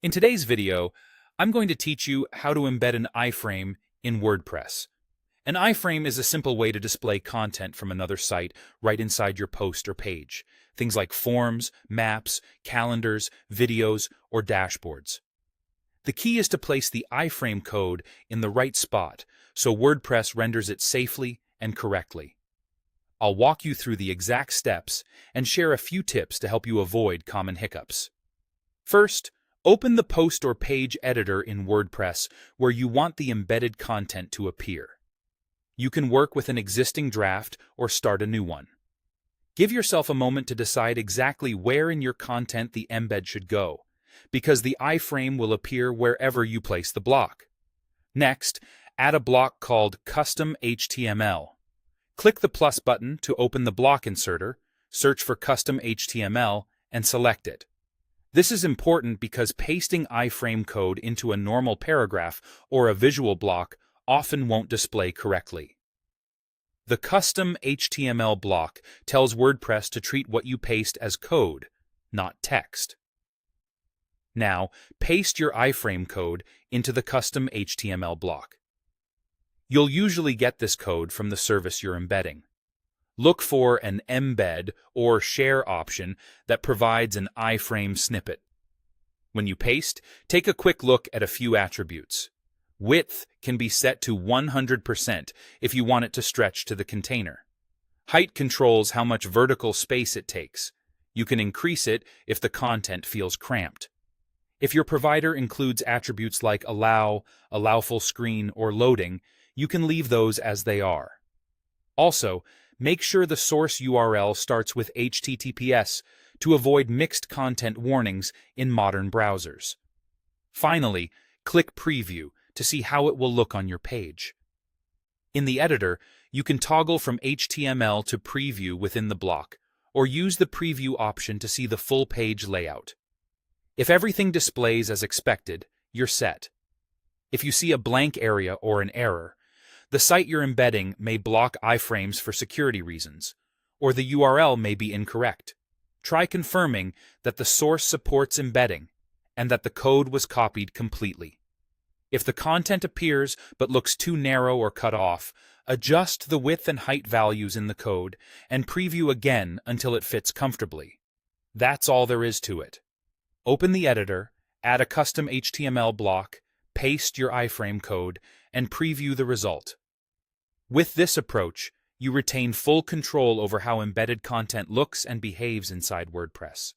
In today's video, I'm going to teach you how to embed an iFrame in WordPress. An iFrame is a simple way to display content from another site right inside your post or page. Things like forms, maps, calendars, videos, or dashboards. The key is to place the iFrame code in the right spot so WordPress renders it safely and correctly. I'll walk you through the exact steps and share a few tips to help you avoid common hiccups. First, open the post or page editor in WordPress where you want the embedded content to appear. You can work with an existing draft or start a new one. Give yourself a moment to decide exactly where in your content the embed should go, because the iFrame will appear wherever you place the block. Next, add a block called Custom HTML. Click the plus button to open the block inserter, search for Custom HTML, and select it. This is important because pasting iFrame code into a normal paragraph or a visual block often won't display correctly. The Custom HTML block tells WordPress to treat what you paste as code, not text. Now, paste your iFrame code into the Custom HTML block. You'll usually get this code from the service you're embedding. Look for an Embed or Share option that provides an iFrame snippet. When you paste, take a quick look at a few attributes. Width can be set to 100% if you want it to stretch to the container. Height controls how much vertical space it takes. You can increase it if the content feels cramped. If your provider includes attributes like allow full screen, or loading, you can leave those as they are. Also, make sure the source URL starts with HTTPS to avoid mixed content warnings in modern browsers. Finally, click Preview to see how it will look on your page. In the editor, you can toggle from HTML to Preview within the block, or use the Preview option to see the full page layout. If everything displays as expected, you're set. If you see a blank area or an error, the site you're embedding may block iFrames for security reasons, or the URL may be incorrect. Try confirming that the source supports embedding and that the code was copied completely. If the content appears but looks too narrow or cut off, adjust the width and height values in the code and preview again until it fits comfortably. That's all there is to it. Open the editor, add a custom HTML block, paste your iFrame code, and preview the result. With this approach, you retain full control over how embedded content looks and behaves inside WordPress.